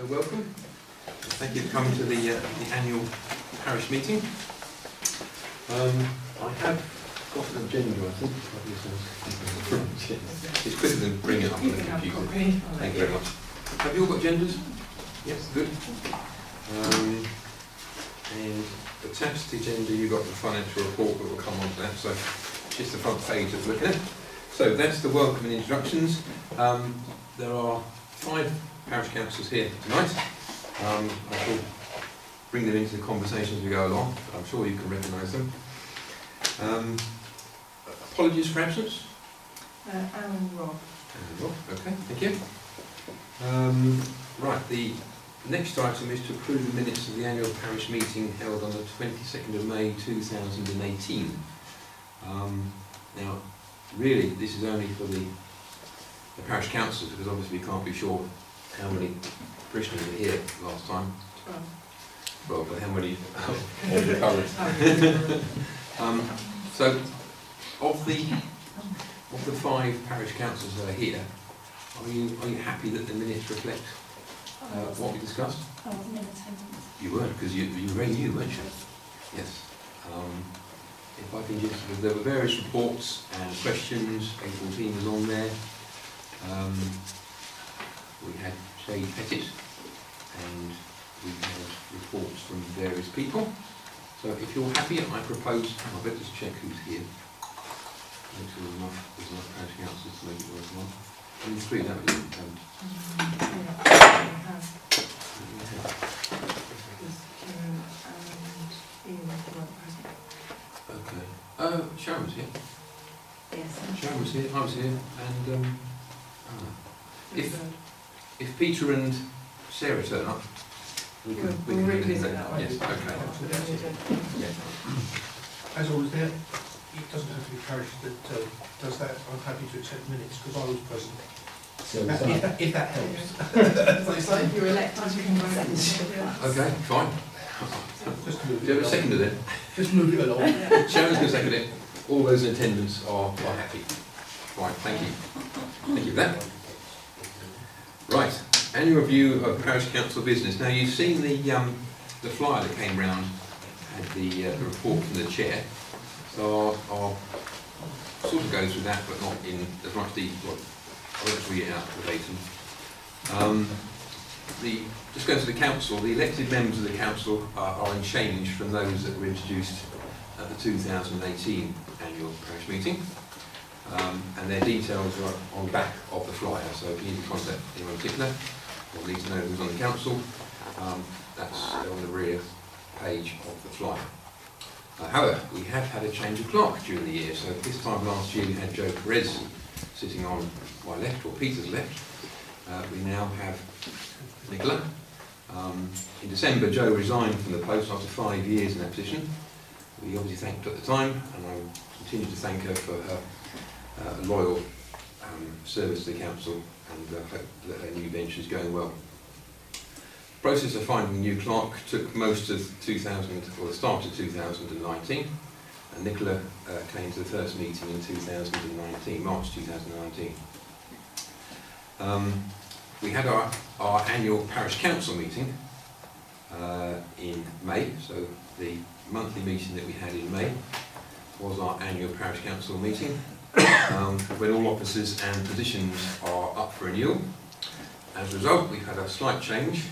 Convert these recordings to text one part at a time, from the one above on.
So welcome. Thank you for coming to the annual parish meeting. I have got an agenda, I think. It's quicker than bringing it up on the computer. Thank you very much. Have you all got agendas? Yes, good. And attached to the agenda, you've got the financial report that will come on to that. So just the front page of looking at. So that's the welcome and introductions. There are 5 parish councillors here tonight. I shall bring them into the conversation as we go along. I'm sure you can recognise them. Apologies for absence. Anne and Rob. Okay, thank you. Right, the next item is to approve the minutes of the annual parish meeting held on the 22nd of May 2018. Now, really, this is only for the parish councils, because obviously we can't be sure how many parishioners were here last time. 12, but how many of the current? So, of the 5 parish councils that are here, are you happy that the minutes reflect what we discussed? I wasn't in attendance. You weren't, because you were very new, weren't you? Yes. If I can just, there were various reports and questions. A14 was on there. We had Shade Pettit, and we had reports from various people. So if you're happy, I propose, I'll better just check who's here. Make sure there's enough parish councils to make it worthwhile. Only 3, that was it. Okay. Sharon was here. Yes. Sharon was here, I was here, and if Peter and Sarah turn up, we can revisit that one. Yes, okay. Yeah. As always, there, it doesn't have to be parish that does that. I'm happy to accept minutes because I was present. If that helps. You're elected, you can go. Okay, fine. Just move Do you have a seconder then? Just move it along. Sharon's going to second it. All those in attendance are happy. Right, thank you. Thank you for that. Right, annual review of parish council business. Now you've seen the flyer that came round, had the report from the chair. So I'll sort of go through that, but not in as much detail. Well, I won't read it out verbatim. Just going to the council, the elected members of the council are unchanged from those that were introduced at the 2018 annual parish meeting. And their details are on the back of the flyer, so if you need to contact anyone in particular or need to know who's on the council, that's on the rear page of the flyer. However, we have had a change of clerk during the year, so this time last year we had Joe Perez sitting on my left, or Peter's left. We now have Nicola. In December, Joe resigned from the post after 5 years in that position. We obviously thanked her at the time, and I continue to thank her for her loyal service to the council, and hope that her new venture is going well. The process of finding a new clerk took most of the start of 2019, and Nicola came to the first meeting in 2019, March 2019. We had our annual parish council meeting in May, so the monthly meeting that we had in May was our annual parish council meeting, when all offices and positions are up for renewal. As a result, we've had a slight change.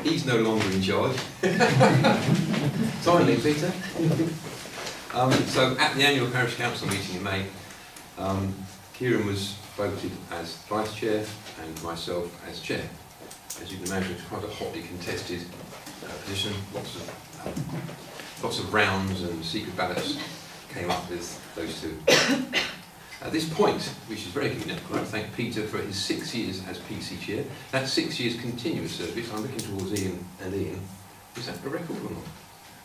He's no longer in charge. Finally, Peter. So at the annual parish council meeting in May, Kieran was voted as vice chair and myself as chair. As you can imagine, it's quite a hotly contested position. Lots of rounds and secret ballots came up with those two. At this point, which is very convenient, I'd like to thank Peter for his 6 years as PC chair. That's 6 years continuous service. I'm looking towards Ian and Ian. Is that a record or not?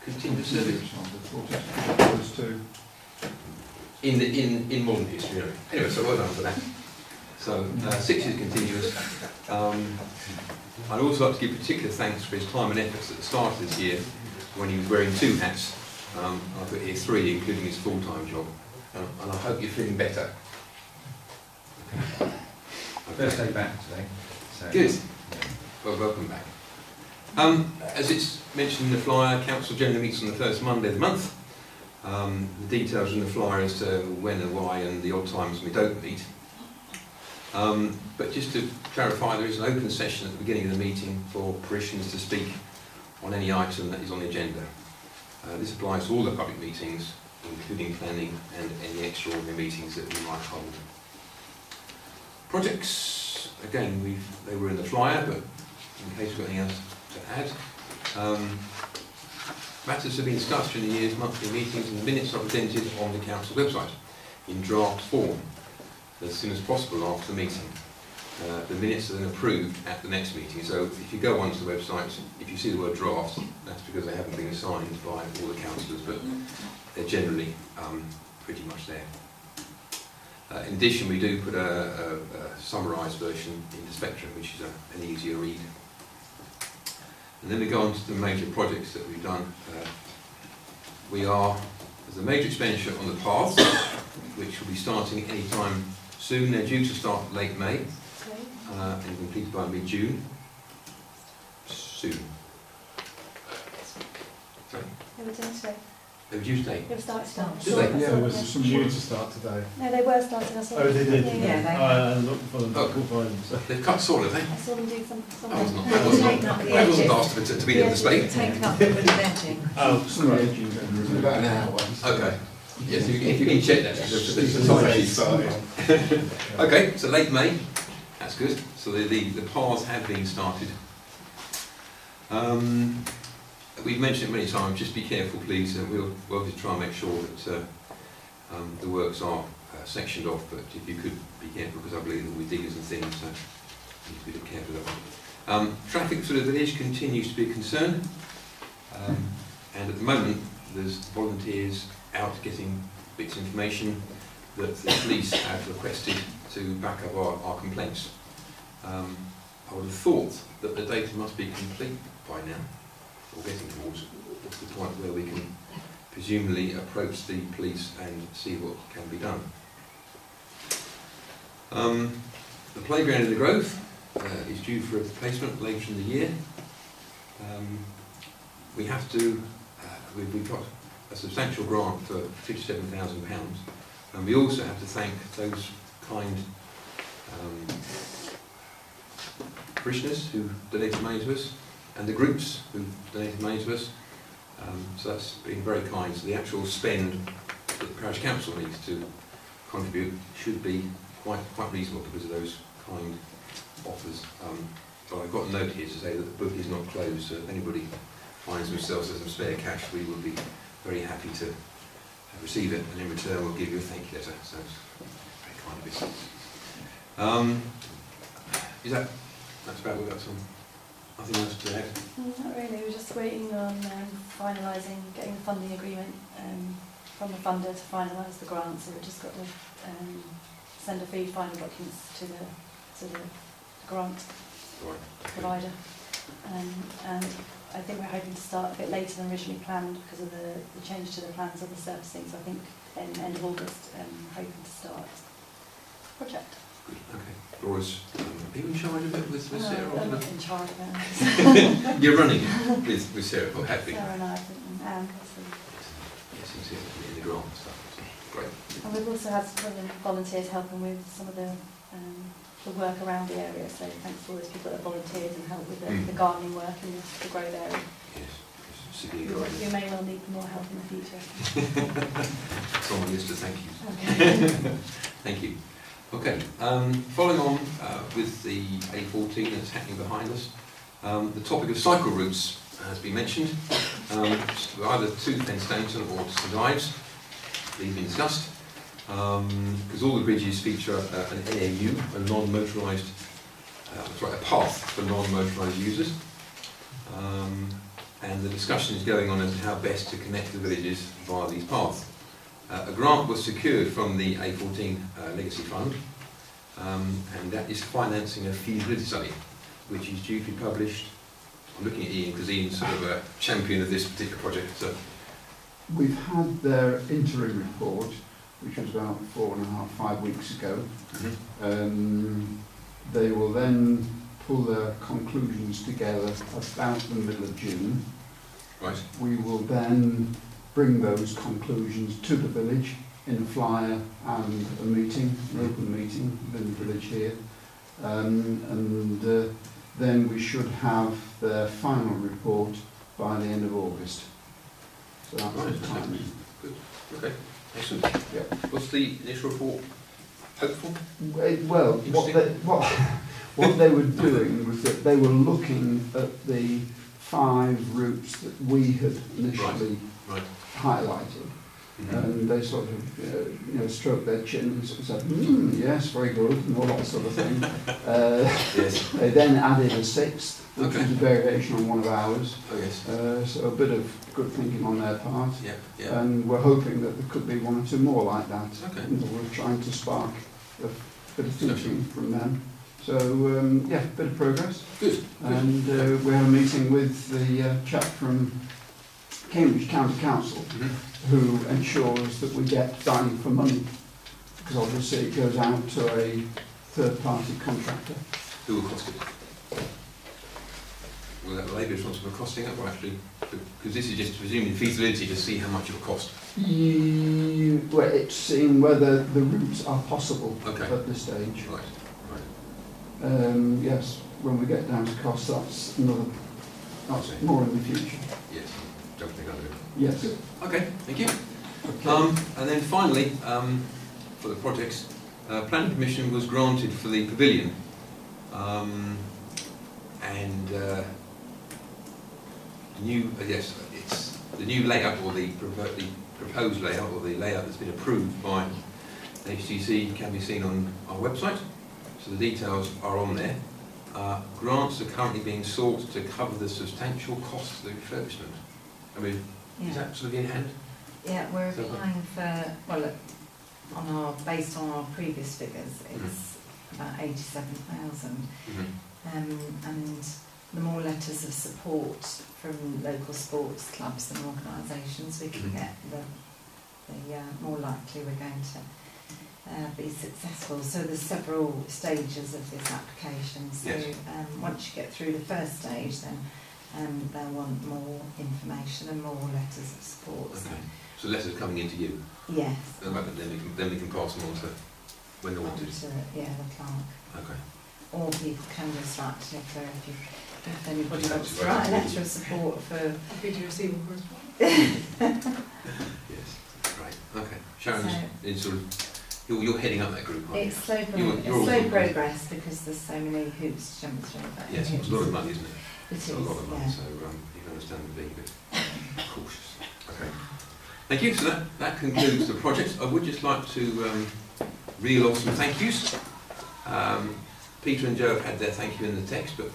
Continuous service. In modern history, you know. Anyway, so well done for that. So 6 years continuous. I'd also like to give particular thanks for his time and efforts at the start of this year, when he was wearing 2 hats. I've got here 3, including his full-time job. And I hope you're feeling better. Okay. First day back today. So. Good. Well, welcome back. As it's mentioned in the flyer, Council generally meets on the first Monday of the month. The details in the flyer as to when and why and the odd times we don't meet. But just to clarify, there is an open session at the beginning of the meeting for parishioners to speak on any item that is on the agenda. This applies to all the public meetings, including planning and any extraordinary meetings that we might hold. Projects, again, they were in the flyer, but in case we've got anything else to add. Matters have been discussed during the year's monthly meetings and the minutes are presented on the council website in draft form as soon as possible after the meeting. The minutes are then approved at the next meeting, so if you go onto the website, if you see the word draft, that's because they haven't been signed by all the councillors, but they're generally pretty much there. In addition, we do put a summarised version in the Spectrum, which is an easier read. And then we go on to the major projects that we've done. There's a major expenditure on the paths, which will be starting any time soon. They're due to start late May and completed by mid-June. Soon. Sorry? They were doing today. They were due today. They were starting. Did they? Yeah, there was some due to start today. No, they were starting. I saw Oh, they did? Yeah, they I looked for them, Oh. couldn't find them. So. They've cut soil, have they? I saw them do some. I wasn't asked to be on display. Taken up with the vetting. Oh, sorry. It's about an hour. Okay. Yes, if you can check that. There's a time sheet. Okay, so late May. That's good. So the paths have been started. We've mentioned it many times, just be careful please, we'll obviously try and make sure that the works are sectioned off, but if you could be careful, because I believe there will be diggers and things, so you need to be a bit careful of that one. Traffic through the village continues to be a concern, and at the moment there's volunteers out getting bits of information that the police have requested to back up our complaints. I would have thought that the data must be complete by now, or getting towards the point where we can presumably approach the police and see what can be done. The playground in the Grove is due for a replacement later in the year. We have to, we've got a substantial grant for £57,000, and we also have to thank those kind parishioners who donated money to us, and the groups who donated money to us. So that's been very kind. So the actual spend that the Parish Council needs to contribute should be quite reasonable because of those kind offers. But I've got a note here to say that the book is not closed, so if anybody finds themselves with some spare cash, we will be very happy to receive it, and in return we'll give you a thank you letter. So it's very kind of it. That's about what we've got some. Nothing else to add? Not really, we're just waiting on finalising, getting the funding agreement from the funder to finalise the grant, so we've just got to send a few final documents to the grant provider. And I think we're hoping to start a bit later than originally planned because of the change to the plans of the surfacing, so I think end of August, hoping to start the project. Okay. Laura's, are you in charge of it with Sarah? I'm not in charge of it. You're running with Sarah, or have been? Sarah and I, and Anne. Yes, you see it in the grant and stuff. Great. And we've also had some volunteers helping with some of the work around the area, so thanks to all those people that have volunteered and helped with the gardening work in the Grove area. Yes, You may well need more help in the future. Someone needs to thank you. Okay. Thank you. Okay, following on with the A14 that's happening behind us, the topic of cycle routes has been mentioned, either to Fenstanton or to St Ives. These have been discussed, because all the bridges feature an NAU, a non-motorised, a path for non-motorised users, and the discussion is going on as to how best to connect the villages via these paths. A grant was secured from the A14 Legacy Fund, and that is financing a feasibility study, which is due to be published. I'm looking at Ian because Ian's sort of a champion of this particular project. So. We've had their interim report, which was about 4.5–5 weeks ago. Mm-hmm. They will then pull their conclusions together about the middle of June. Right. We will then bring those conclusions to the village in a flyer and a meeting, an open meeting within the village here. Then we should have their final report by the end of August. So that's Right, the timing. Good. Okay. Excellent. Yep. What's the initial report hopeful? Well, what they were doing was that they were looking at the 5 routes that we had initially Right. highlighted. Mm-hmm. And they sort of, stroked their chin and sort of said, yes, very good, and all that sort of thing. Yes. They then added a 6th, which Okay. was a variation on one of ours. Oh yes. So a bit of good thinking on their part. Yeah. Yeah. And we're hoping that there could be 1 or 2 more like that. Okay. And we're trying to spark a bit of thinking from them. So, bit of progress. Good. And we had a meeting with the chap from Cambridge County Council, Mm-hmm. who ensures that we get value for money, because obviously it goes out to a third-party contractor. Who will cost it? Will that Labour responsible for costing it, or actually, because this is just presuming feasibility to see how much it will cost. Well, it's seeing whether the routes are possible Okay. at this stage. Right. Right. Yes, when we get down to cost, that's Okay. more in the future. Yes. Jumping under it. Yes. Okay. Thank you. Okay. And then finally, for the projects, planning permission was granted for the pavilion, and the new, it's the new layout, or the proposed layout, or the layout that's been approved by HTC can be seen on our website. So the details are on there. Grants are currently being sought to cover the substantial costs of the refurbishment. I mean, is that sort of in hand? Yeah, we're So- applying for, based on our previous figures, it's about 87,000. Mm-hmm. And the more letters of support from local sports clubs and organisations we can Mhm. get, the more likely we're going to be successful. So there's several stages of this application. So Yes. once you get through the first stage, then they'll want more information and more letters of support. Okay. So letters are coming into you, Yes. and then we can pass them on to when they're wanted. To, the clerk. Okay. Or people can just write to Nicola if anybody Just wants to actually write a write letter of support for... Happy to receive all correspondence. Yes. Right. Okay. Sharon's So- in sort of. You're heading up that group, aren't you? It's slow, You're all- progress because there's so many hoops to jump through. But Yes, it's a lot of money, isn't it? It It's is, a lot of money, yeah. so you can understand being a bit cautious. Okay. Thank you. So that concludes the project. I would just like to reel off some thank yous. Peter and Joe have had their thank you in the text, but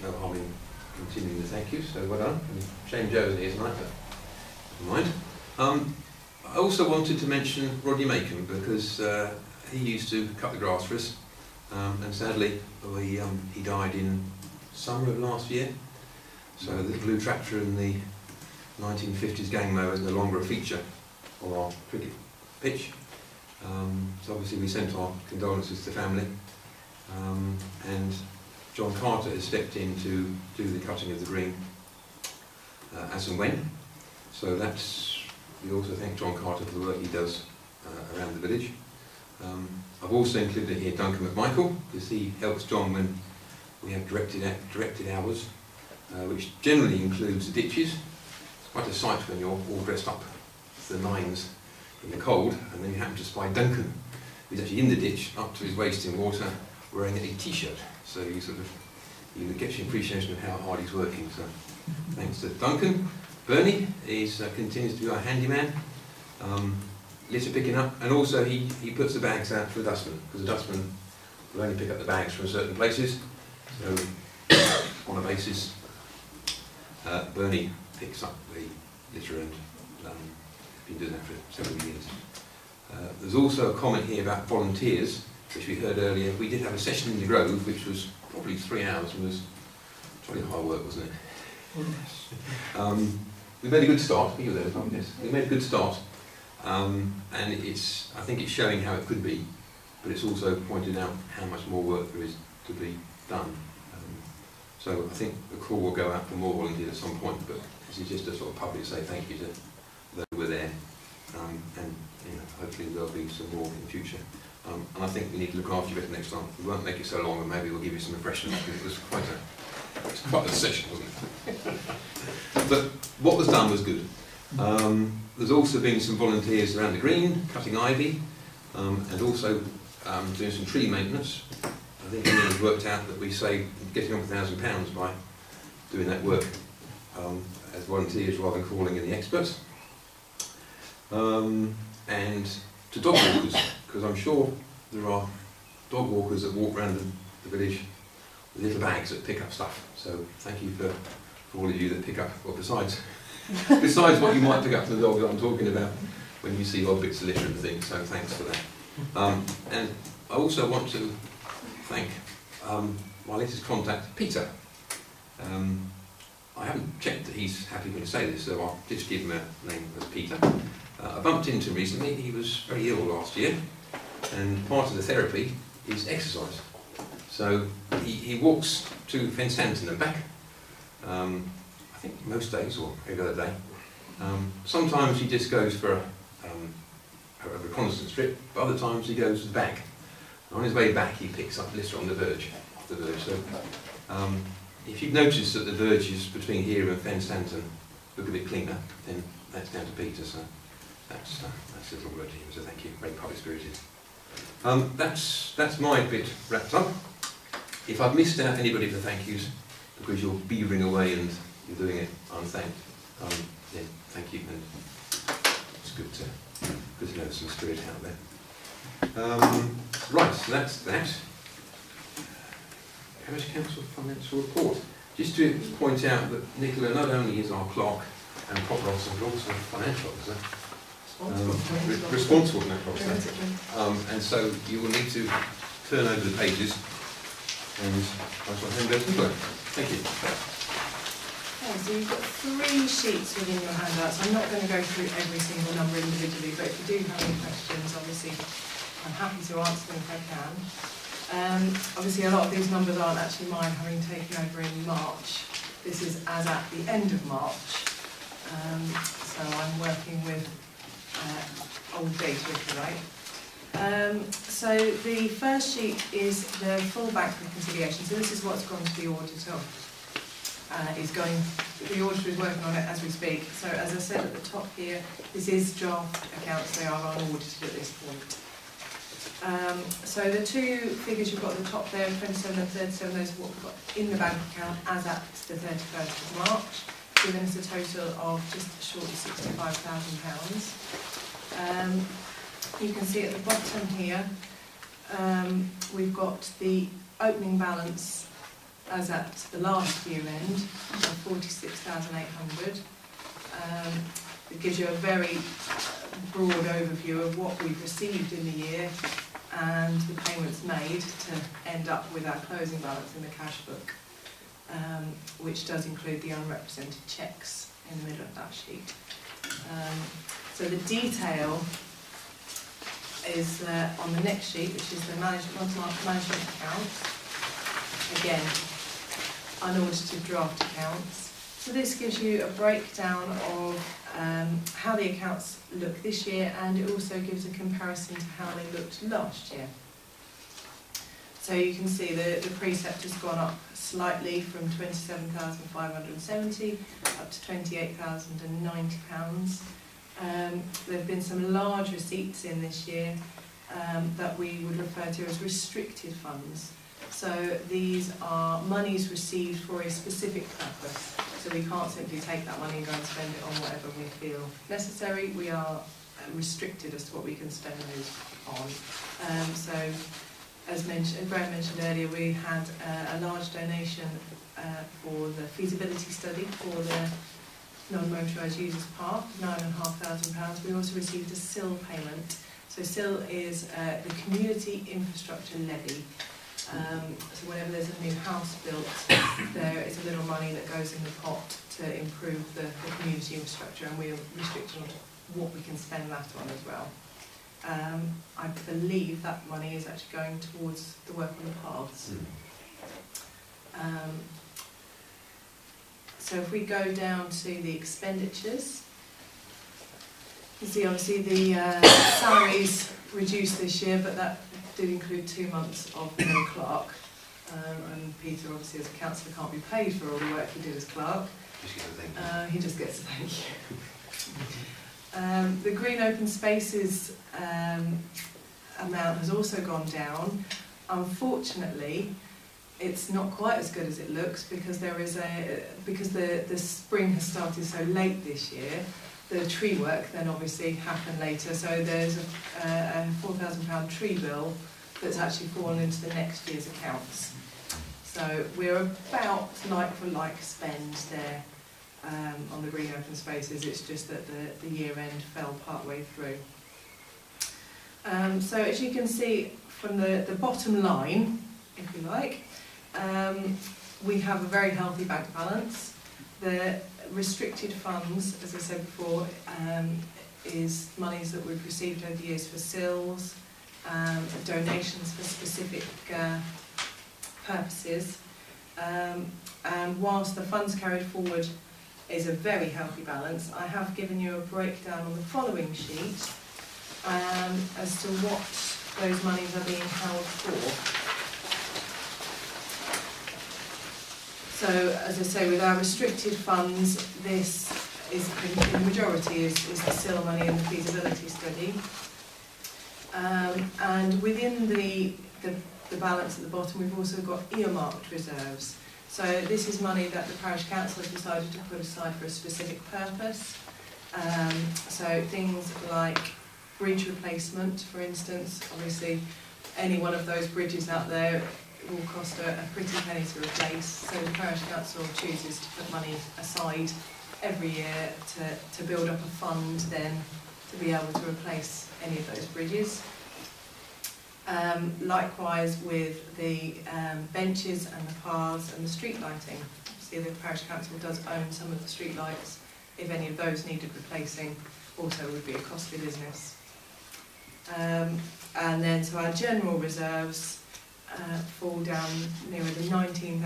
no harm in continuing the thank yous, so well done. And shame Joe isn't here tonight, but never mind. I also wanted to mention Rodney Macon, because he used to cut the grass for us, and sadly he died in summer of last year. So the blue tractor and the 1950s gang mower is no longer a feature on our cricket pitch. So obviously we sent our condolences to the family, and John Carter has stepped in to do the cutting of the green as and when. So we also thank John Carter for the work he does around the village. I've also included here Duncan McMichael, because he helps John when we have directed hours, which generally includes the ditches. It's quite a sight when you're all dressed up to the nines in the cold, and then you happen to spy Duncan, who's actually in the ditch up to his waist in water, wearing a t-shirt. So you get your appreciation of how hard he's working. So thanks to Duncan. Bernie continues to be our handyman, litter picking up, and also he puts the bags out for the dustman, because the dustman will only pick up the bags from certain places. So on a basis, Bernie picks up the litter, and been doing that for several years. There's also a comment here about volunteers, which we heard earlier. We did have a session in the Grove, which was probably 3 hours, and was probably hard work, wasn't it? We made a good start. You were there, wasn't you? Yes. We made a good start, and I think it's showing how it could be, but it's also pointed out how much more work there is to be done. So I think the call will go out for more volunteers at some point, but this is just a sort of public say thank you to those who were there, and hopefully there'll be some more in the future. And I think we need to look after you better next time. We won't make it so long, and maybe we'll give you some refreshments, because it was quite a session, wasn't it? But what was done was good. There's also been some volunteers around the green, cutting ivy, and also doing some tree maintenance. I think Ian's worked out that we saved getting on £1,000 by doing that work as volunteers rather than calling in the experts. And to dog walkers, because I'm sure there are dog walkers that walk around the village with little bags that pick up stuff. So thank you for all of you that pick up, well, besides what you might pick up from the dog that I'm talking about when you see odd bits of litter and things, so thanks for that. And I also want to thank my latest contact, Peter. I haven't checked that he's happy when I say this, so I'll just give him a name as Peter. I bumped into him recently. He was very ill last year, and part of the therapy is exercise. So he walks to Fenstanton and back, I think most days or every other day. Sometimes he just goes for a reconnaissance trip, but other times he goes to the bank. And on his way back he picks up litter on the verge. So if you've noticed that the verges between here and Fenstanton look a bit cleaner, then that's down to Peter. So that's a little word to him, so thank you, very public spirited. That's my bit wrapped up. If I've missed out anybody for thank yous, because you're beavering away and you're doing it unthanked, then thank you, and it's good to know some spirit out there. Right, so that's that. Parish Council Financial Report. Just to point out that Nicola not only is our clerk and proper officer, but also a financial officer. Responsible financial officer. And so you will need to turn over the pages, and I shall hand over to Nicola. Thank you. Okay, so you've got 3 sheets within your handouts. I'm not going to go through every single number individually, but if you do have any questions, obviously I'm happy to answer them if I can. Obviously a lot of these numbers aren't actually mine, having taken over in March. This is as at the end of March, so I'm working with old data, if you like. So the first sheet is the full bank reconciliation. So this is what's gone to the auditor. The auditor is working on it as we speak. So as I said at the top here, this is draft accounts, they are unaudited at this point. So the 2 figures you've got at the top there, 27 and 37, those are what we've got in the bank account as at the 31st of March, giving us a total of just short of £65,000. You can see at the bottom here, we've got the opening balance as at the last year end of 46,800. It gives you a very broad overview of what we've received in the year and the payments made to end up with our closing balance in the cash book, which does include the unrepresented cheques in the middle of that sheet. So the detail is on the next sheet, which is the management accounts. Again, unaudited draft accounts. So this gives you a breakdown of how the accounts look this year, and it also gives a comparison to how they looked last year. So you can see the precept has gone up slightly from £27,570 up to £28,090. There have been some large receipts in this year that we would refer to as restricted funds. So these are monies received for a specific purpose. So we can't simply take that money and go and spend it on whatever we feel necessary. We are restricted as to what we can spend those on. So as Graham mentioned earlier, we had a large donation for the feasibility study for the non-motorised users park, £9,500. We also received a SIL payment. So SIL is the Community Infrastructure Levy. So whenever there's a new house built, there is a little money that goes in the pot to improve the community infrastructure, and we're restricted on what we can spend that on as well. I believe that money is actually going towards the work on the paths. So if we go down to the expenditures, you see obviously the salaries reduced this year, but that did include 2 months of no clerk. And Peter obviously as a councillor can't be paid for all the work he did as clerk. He just gets a thank you. The green open spaces amount has also gone down. Unfortunately, it's not quite as good as it looks because the spring has started so late this year. The tree work then obviously happened later, so there's a £4,000 tree bill that's actually fallen into the next year's accounts. So we're about like for like spend there on the green open spaces. It's just that the year end fell part way through. So as you can see from the bottom line, if you like, we have a very healthy bank balance. The restricted funds, as I said before, is monies that we've received over the years for sills, donations for specific purposes, and whilst the funds carried forward is a very healthy balance, I have given you a breakdown on the following sheet as to what those monies are being held for. So, as I say, with our restricted funds, this is, in the majority, is the SIL money and the feasibility study. And within the balance at the bottom, we've also got earmarked reserves. So this is money that the Parish Council has decided to put aside for a specific purpose. So things like bridge replacement, for instance. Obviously, any one of those bridges out there will cost a pretty penny to replace, so the Parish Council chooses to put money aside every year to build up a fund then to be able to replace any of those bridges. Likewise with the benches and the paths and the street lighting. See, the Parish Council does own some of the street lights. If any of those needed replacing, also would be a costly business. And then so our general reserves fall down nearer the £19,000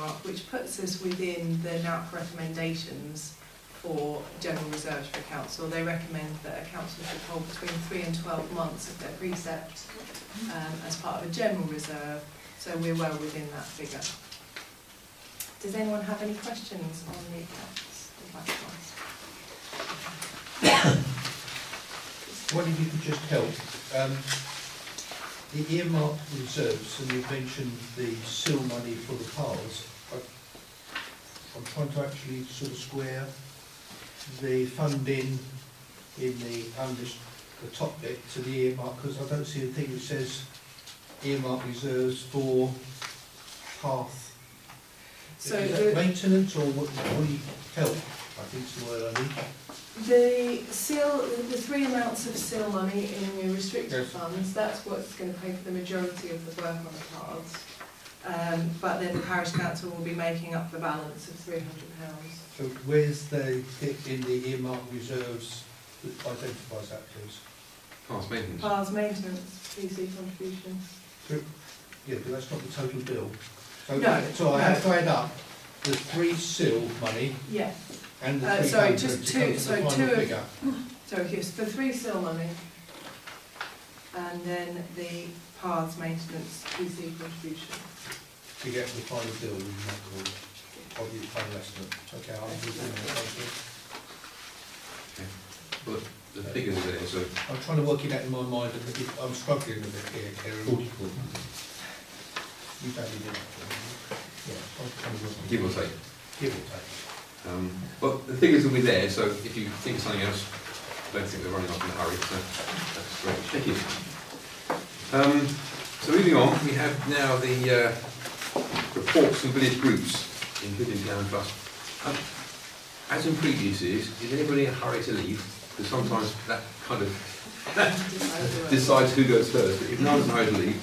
mark, which puts us within the NAP recommendations for general reserves for a council. They recommend that a council should hold between 3 and 12 months of their precept as part of a general reserve, so we're well within that figure. Does anyone have any questions on the accounts? What if you could just help? The earmarked reserves, and you mentioned the SIL money for the paths. I'm trying to actually sort of square the funding in the top bit to the earmark, because I don't see a thing that says earmarked reserves for path. So is that maintenance or what do you help? I think it's the word I need. The three amounts of SIL money in your restricted funds, that's what's going to pay for the majority of the work on the paths. But then the Parish Council will be making up the balance of £300. So where's the bit in the earmarked reserves that identifies that, please? Paths maintenance. Paths maintenance, PC contributions. Yeah, but that's not the total bill. So, No, so I have to add up the 3 SIL money Yeah. and the 300 sorry, just to two. come to So the final two. figure. So yes, the 3 SIL money, and then the paths maintenance PC contribution. To get the final bill, we might call it, or the final estimate. Okay, I'll do that. But the figures are there, so I'm trying to work it out in my mind, and I'm struggling a bit here, Karen. 44. You've added it. Yeah, I'm trying to work it Give or out. take. Give or take. But the figures will be there, so if you think of something else, don't think we're running off in a hurry, so that's great. Thank you. So moving on, we have now the reports from village groups in Hilton Town Trust. As in previous years, is anybody in a hurry to leave? Because sometimes that kind of decides who goes first. But if no one's in a hurry to leave,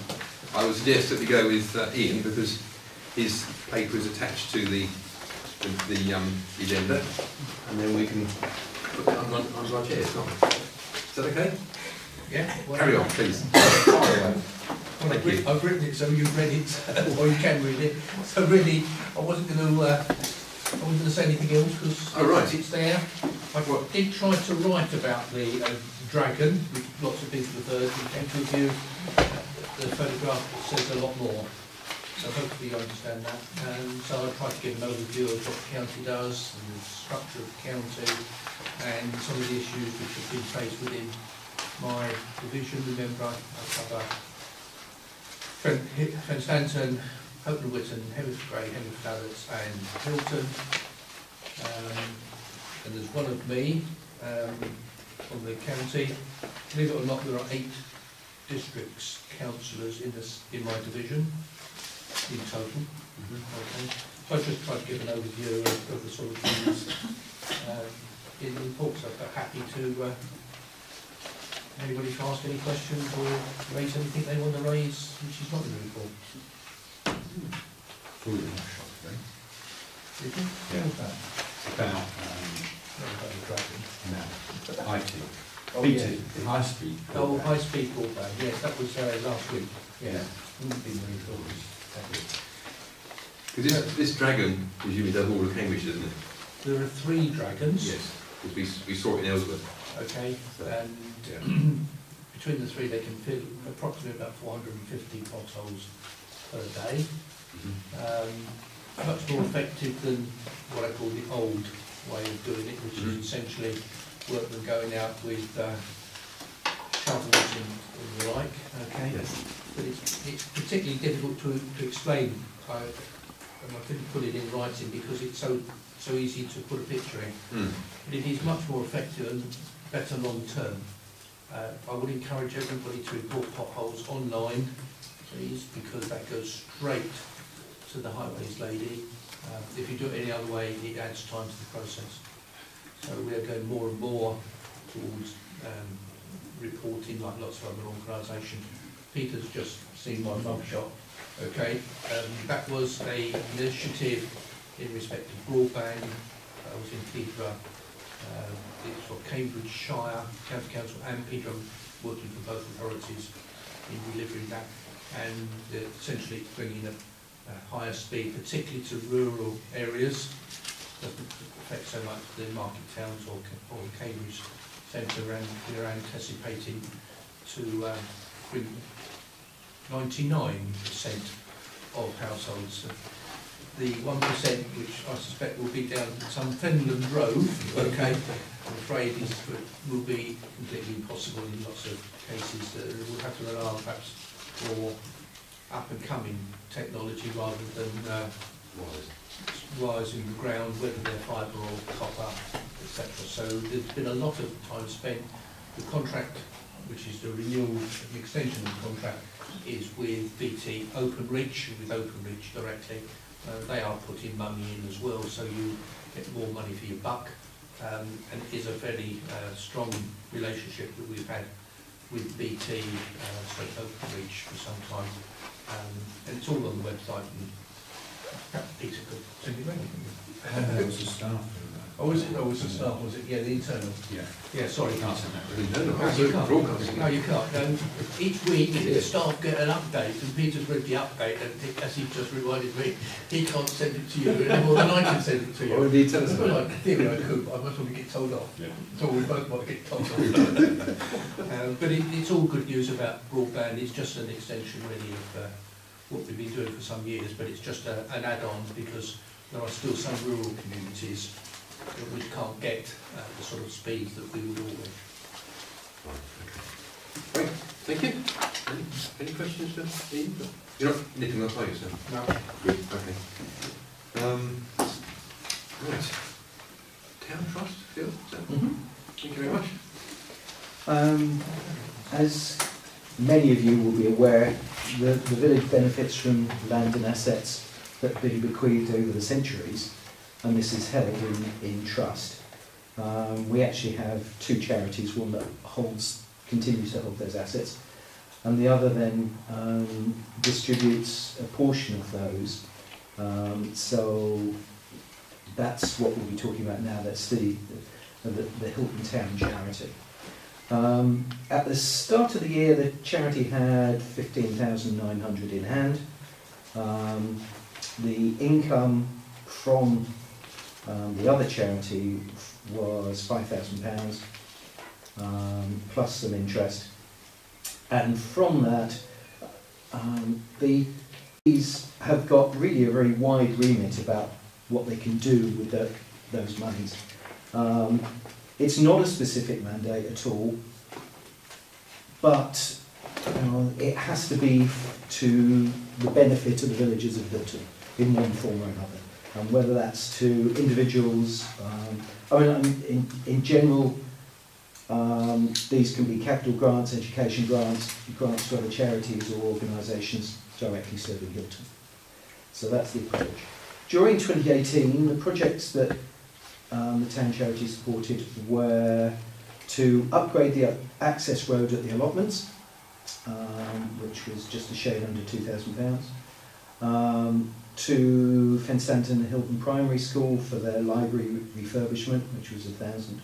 I would suggest that we go with Ian, because his paper is attached to the agenda, and then we can put that under our chairs, can't we? Is that okay? Yeah. Carry on, please. Thank you. I've written it so you've read it, or you can read it. So really, I wasn't going to say anything else because it's there. I did try to write about the dragon, which lots of people have heard. We came to a view the photograph says a lot more. So hopefully you understand that. And so I tried to give an overview of what the county does, and the structure of the county, and some of the issues which have been faced within my division. Remember, I cover Fenstanton, Houghton Witton, Hemsbury Grey, Hemsbury Fallets and Hilton. And there's one of me from the county. Believe it or not, there are 8 districts councillors in my division in total. Okay. So I just tried to give an overview of the sort of things in the report. So I'm happy to anybody to ask any questions or raise anything they want to raise which is not in the report. Fully in a shot today. Did you? Yeah. What's that? About About the dragon. no, IT. Oh, BT, yeah. high speed. Oh, high speed broadband. Yes, that was last week. Yeah. Wouldn't be very good. Because this dragon, presumably, does all of Cambridge, doesn't it? There are 3 dragons. Yes. Because we saw it in Ellsworth. Okay. So, And between the 3, they can fill approximately about 450 potholes per day. Much more effective than what I call the old way of doing it, which is essentially workmen going out with shovels and the like. Okay. Yes. But it's particularly difficult to explain. And I couldn't put it in writing because it's so easy to put a picture in. But it is much more effective and better long term. I would encourage everybody to report potholes online, please, because that goes straight to the highways lady. If you do it any other way, it adds time to the process. So we are going more and more towards reporting like lots of other organisations. Peter's just seen my mugshot. Okay, that was an initiative in respect of broadband. I was in Peterborough. It's for Cambridgeshire County Council and Peterborough, working for both authorities in delivering that, and essentially bringing a higher speed, particularly to rural areas. Doesn't affect so much the market towns or Cambridge centre, and we're anticipating to bring 99% of households. The 1%, which I suspect will be down some Fenland Road, okay, I'm afraid will be completely impossible in lots of cases. We'll have to rely on perhaps more up-and-coming technology rather than wires in the ground, whether they're fibre or copper, etc. So there's been a lot of time spent. The contract, which is the renewal, the extension of the contract, is with BT Openreach, with Openreach directly. They are putting money in as well, so you get more money for your buck. And it is a very strong relationship that we've had with BT, straight Openreach for some time. And it's all on the website, and perhaps Peter could send it around. There was a staff who Oh, was it? Oh, was the staff? Was it? Yeah, the internal. yeah. Yeah, sorry. Can't send that really. No, you can't. broadcasting. No, you can't. No, each week the staff get an update, and Peter's read the update, and as he just reminded me, he can't send it to you any more than I can send it to you. Or indeed tell us Well, about in theory I could, but I must want to get told off. Yeah. So we both want to get told off. But it's all good news about broadband. It's just an extension really of what we've been doing for some years, but it's just an add-on because there are still some rural communities which can't get the sort of speeds that we would all wish. Great, thank you. Any questions for Ian? You're not nipping off, are you, sir? No. Good, okay. Right. Town Trust, Phil? Thank you very much. As many of you will be aware, the village benefits from land and assets that have been bequeathed over the centuries, and this is held in trust. We actually have 2 charities, one that continues to hold those assets, and the other then distributes a portion of those. So that's what we'll be talking about now. That's the Hilton Town charity. At the start of the year, the charity had 15,900 in hand. The income from the other charity was £5,000, plus some interest. And from that, these have got really a very wide remit about what they can do with those monies. It's not a specific mandate at all, but it has to be to the benefit of the villagers of Hilton in one form or another. And whether that's to individuals, in general, these can be capital grants, education grants, grants to other charities or organisations directly serving Hilton. So that's the approach. During 2018, the projects that the town charity supported were to upgrade the access road at the allotments, which was just a shade under £2,000, to Fenstanton Hilton Primary School for their library refurbishment, which was £1,000.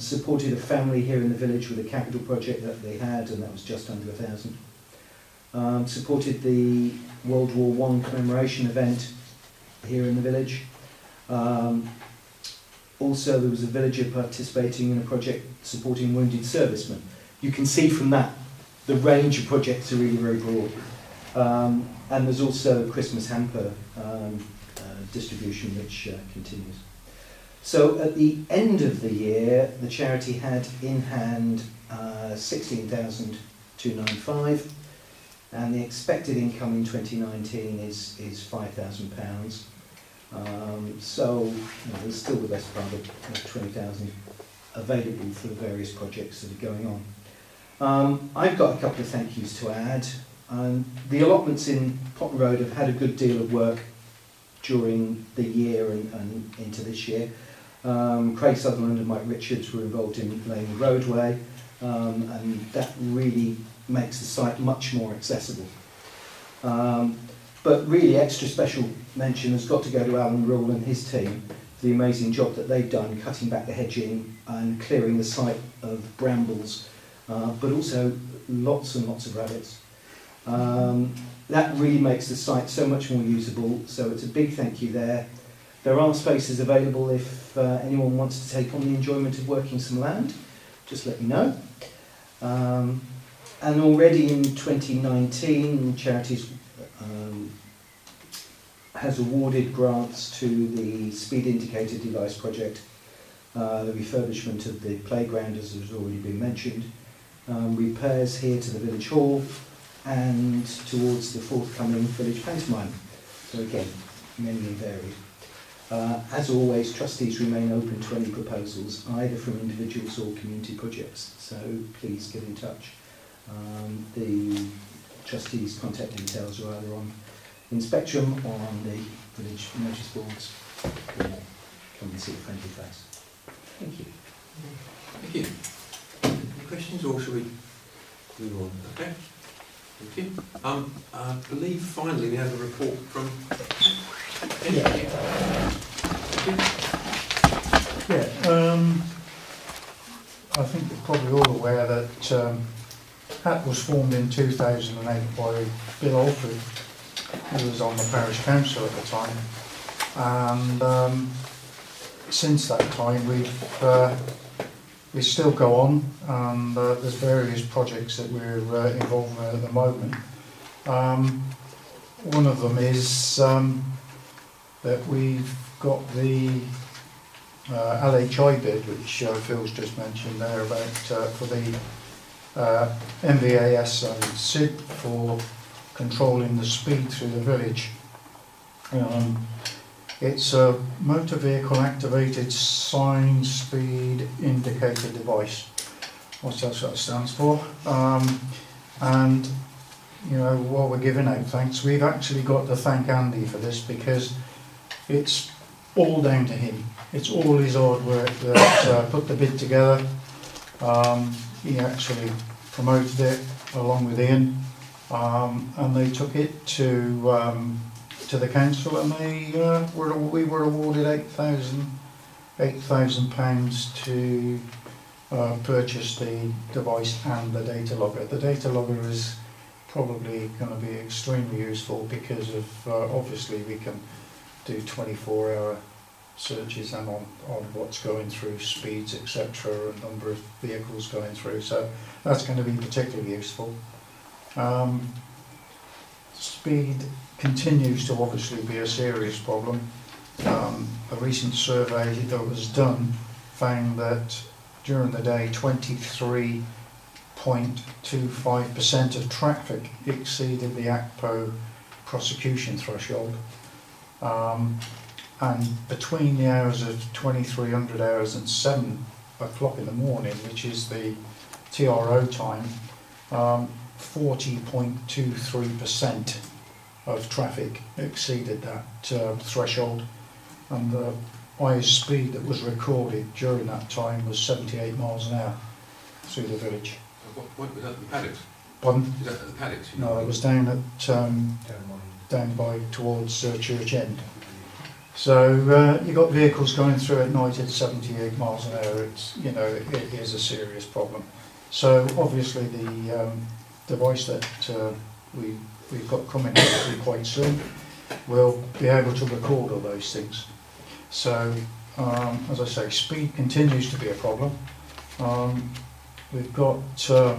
Supported a family here in the village with a capital project that they had, and that was just under £1,000. Supported the World War I commemoration event here in the village. Also, there was a villager participating in a project supporting wounded servicemen. You can see from that the range of projects are really very broad. And there's also a Christmas hamper distribution which continues. So at the end of the year, the charity had in hand 16,295, and the expected income in 2019 is £5,000. So there's still the best part of 20,000 available for the various projects that are going on. I've got a couple of thank yous to add. The allotments in Potten Road have had a good deal of work during the year and into this year. Craig Sutherland and Mike Richards were involved in laying the roadway, and that really makes the site much more accessible. But really extra special mention has got to go to Alan Rule and his team for the amazing job that they've done cutting back the hedging and clearing the site of brambles, but also lots and lots of rabbits. That really makes the site so much more usable, so it's a big thank you there. There are spaces available if anyone wants to take on the enjoyment of working some land, just let me know. And already in 2019, charities has awarded grants to the speed indicator device project, the refurbishment of the playground, as has already been mentioned, repairs here to the village hall, and towards the forthcoming village pantomime. So again, many and varied. As always, trustees remain open to any proposals, either from individuals or community projects, so please get in touch. The trustees' contact details are either on in Spectrum or on the village notice boards, or come and see a friendly face. Thank you. Thank you. Any questions, or shall we move on? Okay. Thank you. I believe finally we have a report from. I think you're probably all aware that HAT was formed in 2008 by Bill Alford, who was on the Parish Council at the time, and since that time we still go on, and there's various projects that we're involved in at the moment. One of them is that we've got the LHI bid, which Phil's just mentioned there, about for the MVAS and SID for controlling the speed through the village. It's a motor vehicle activated sign speed indicator device. What's that sort of stands for? And you know, while we're giving out thanks, we've actually got to thank Andy for this, because it's all down to him. It's all his hard work that put the bid together. He actually promoted it along with Ian, and they took it to the council, and we were awarded £8,000 to purchased the device and the data logger. The data logger is probably going to be extremely useful because of obviously we can do 24-hour searches and on what's going through, speeds, etc., and number of vehicles going through, so that's going to be particularly useful. Speed continues to obviously be a serious problem. A recent survey that was done found that during the day 23.25% of traffic exceeded the ACPO prosecution threshold. And between the hours of 2300 hours and 7 o'clock in the morning, which is the TRO time, 40.23% of traffic exceeded that threshold, and the highest speed that was recorded during that time was 78 miles an hour through the village. What was that, the paddocks? Pardon? Is that the paddocks? No, it was down at down by towards Church End. So you've got vehicles going through at night at 78 miles an hour. It's, you know, it is a serious problem. So obviously the device that we've got coming hopefully quite soon will be able to record all those things. So as I say, speed continues to be a problem. We've got the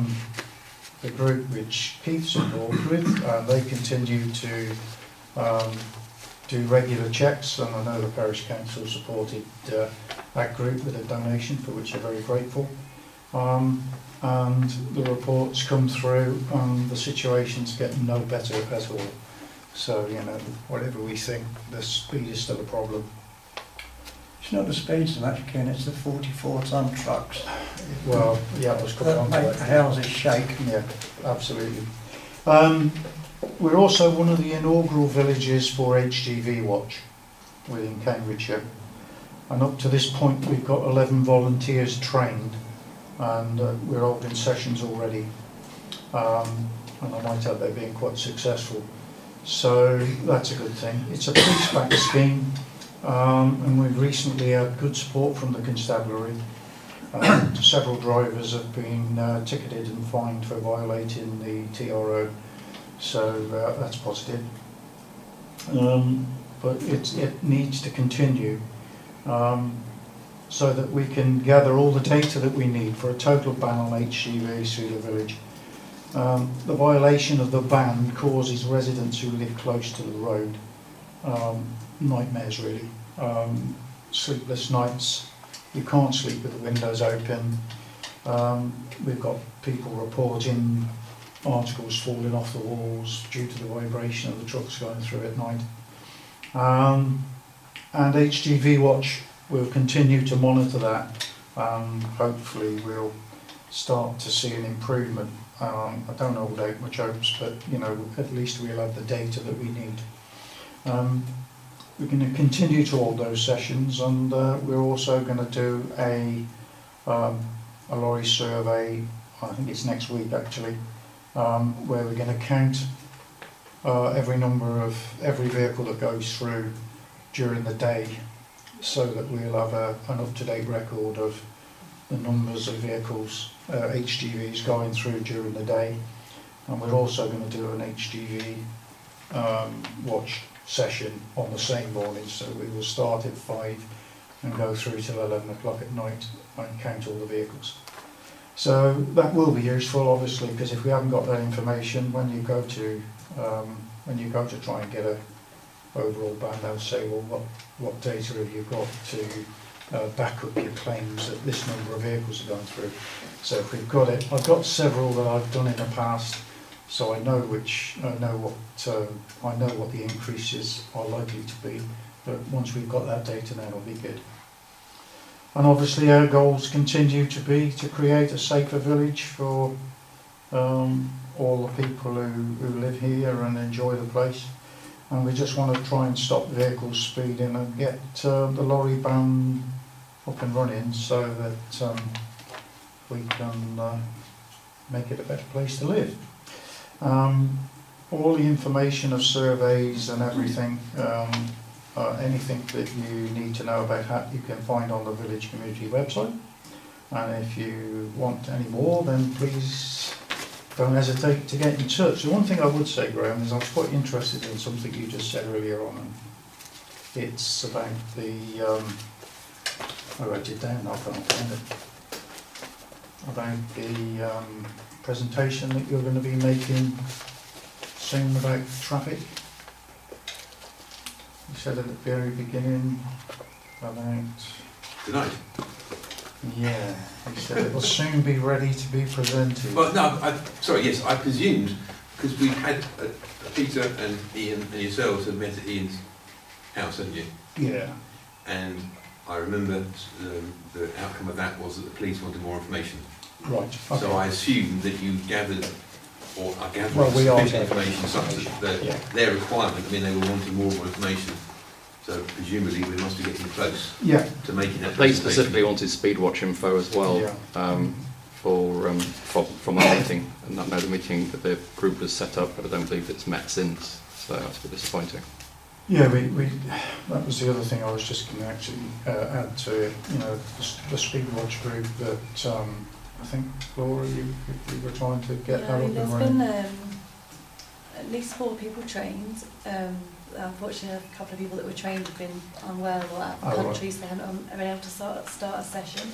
group which Keith's involved with, they continue to do regular checks, and I know the Parish Council supported that group with a donation, for which they're very grateful. And the reports come through and the situation's getting no better at all. So, you know, whatever we think, the speed is still a problem. It's not the speed so much, Ken, it's the 44-ton trucks. Well, yeah, I was coming on to make that. the houses shake. Yeah, absolutely. We're also one of the inaugural villages for HGV Watch within Cambridgeshire. And up to this point we've got 11 volunteers trained, and we're holding sessions already. And I might add they've been quite successful. So that's a good thing. It's a police-backed scheme, and we've recently had good support from the constabulary. Several drivers have been ticketed and fined for violating the TRO, so that's positive. But it needs to continue so that we can gather all the data that we need for a total ban on HGVs through the village. The violation of the ban causes residents who live close to the road nightmares, really. Sleepless nights. You can't sleep with the windows open. We've got people reporting articles falling off the walls due to the vibration of the trucks going through at night. And HGV Watch will continue to monitor that, and hopefully we'll start to see an improvement. I don't hold out much hopes, but you know, at least we'll have the data that we need. We're going to continue to hold those sessions, and we're also going to do a Lorry Survey, I think it's next week actually, where we're going to count every vehicle that goes through during the day, so that we'll have an up-to-date record of the numbers of vehicles, HGVs going through during the day. And we're also going to do an HGV watch session on the same morning, so we will start at 5 and go through till 11 o'clock at night and count all the vehicles. So that will be useful, obviously, because if we haven't got that information, when you go to try and get a overall ban, they'll say, well, what data have you got to back up your claims that this number of vehicles are going through? So if we've got it, I've got several that I've done in the past, so I know what the increases are likely to be. But once we've got that data, then it'll be good. And obviously our goals continue to be to create a safer village for all the people who live here and enjoy the place. And we just want to try and stop vehicles speeding and get the lorry ban up and running, so that we can make it a better place to live. All the information of surveys and everything, anything that you need to know about that, you can find on the village community website. And if you want any more, then please don't hesitate to get in touch. The one thing I would say, Graham, is I was quite interested in something you just said earlier on. And it's about the, I wrote it down, I can't find it. About the presentation that you're going to be making soon about traffic. You said at the very beginning about... Tonight? Yeah, you said it will soon be ready to be presented. Well, no, sorry, yes, I presumed, because we've had Peter and Ian and yourselves have met at Ian's house, haven't you? Yeah. And I remember the outcome of that was that the police wanted more information. Right. Okay. So I assumed that you gathered, or I gathered Well, we are sufficient gathering information such that yeah. their requirement, I mean, they were wanting more information. So presumably we must be getting close Yeah. to making that They presentation. specifically wanted speed watch info as well Yeah. from that meeting, and I know the meeting that the group was set up, but I don't believe it's met since, so that's a bit disappointing. Yeah, we that was the other thing I was just going to actually add to it. You know, the Speedwatch group that I think, Laura, you were trying to get Yeah, that I up mean, and there's running. been at least 4 people trained. Unfortunately, a couple of people that were trained have been unwell or out of the country, so they haven't been able to start a session.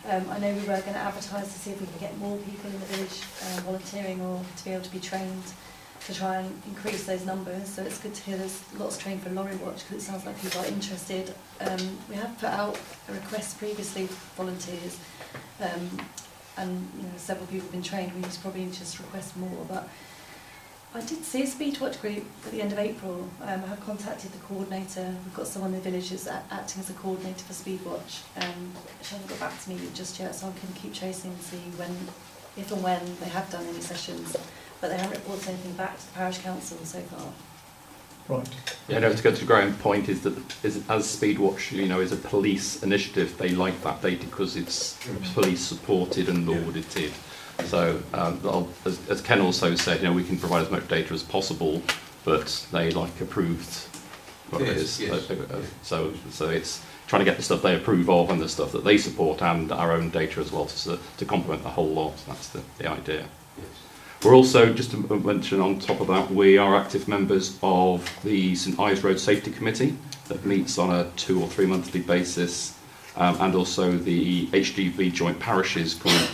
I know we were going to advertise to see if we could get more people in the village volunteering or to be able to be trained to try and increase those numbers. So it's good to hear there's lots trained for Lorry Watch, because it sounds like people are interested. We have put out a request previously for volunteers, and you know, several people have been trained. We need to probably just request more, but I did see a Speedwatch group at the end of April. I have contacted the coordinator. We've got someone in the village who's acting as a coordinator for Speedwatch. She hasn't got back to me just yet, so I'm going to keep chasing and see if and when they have done any sessions. But they haven't reported anything back to the Parish Council so far. Right. Yeah, no, to go to Graham's point is that as Speedwatch, you know, is a police initiative, they like that data because it's police supported and audited. So, as Ken also said, you know, we can provide as much data as possible, but they like approved what it is. Yes. So it's trying to get the stuff they approve of and the stuff that they support and our own data as well to complement the whole lot. That's the idea. Yes. We're also, just to mention on top of that, we are active members of the St Ives Road Safety Committee that meets on a 2 or 3 monthly basis, and also the HGV Joint Parishes Group,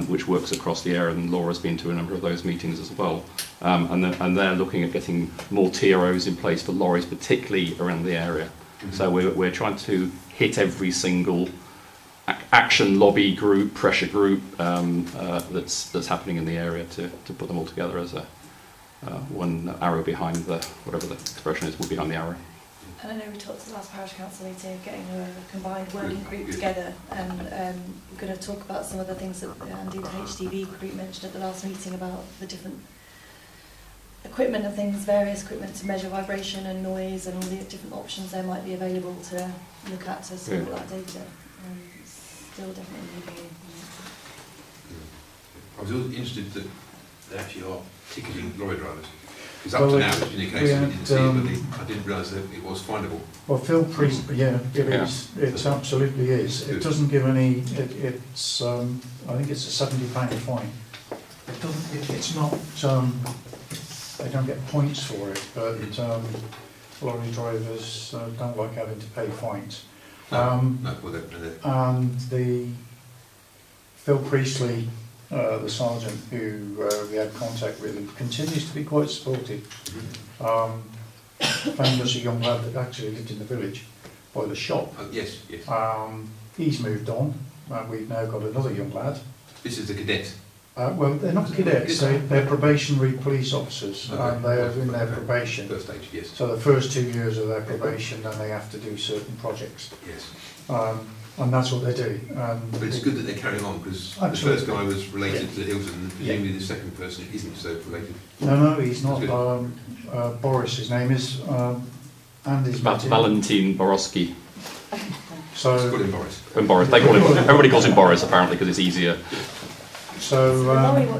which works across the area, and Laura's been to a number of those meetings as well. And they're looking at getting more TROs in place for lorries, particularly around the area. Mm-hmm. So we're trying to hit every single action lobby group, pressure group that's happening in the area to put them all together as a one arrow behind whatever the expression is, behind the arrow. And I know we talked at the last Parish Council meeting of getting a combined working group together, and we're going to talk about some of the things that Andy, the HDV group, mentioned at the last meeting about the different equipment and things, various equipment to measure vibration and noise and all the different options there might be available to look at to sort that data. Still definitely moving. I was always interested that they actually are ticketing lorry drivers. Because up to now, it's been the case that we didn't see it, but I didn't realise that it was findable. Well, Phil Priest, yeah, it is. It absolutely is. It doesn't give any. It's. I think it's a £70 fine. It doesn't. It's not. They don't get points for it, but lorry drivers don't like having to pay fines. And the Phil Priestley, the sergeant who we had contact with, continues to be quite supportive. Found us a young lad that actually lived in the village by the shop. Yes, yes. He's moved on. We've now got another young lad. This is a cadet. Well, they're not cadets, they're probationary police officers, and they are in their probation. First stage, yes. So the first 2 years of their probation, then they have to do certain projects. Yes. And that's what they do. But it's good that they're carrying on, because the first guy was related to Hilton, and presumably the second person isn't so related. No, he's not. Boris, his name is, and his Valentin Borowski. So let's call him Boris. And Boris, they call him. Everybody calls him Boris apparently because it's easier. So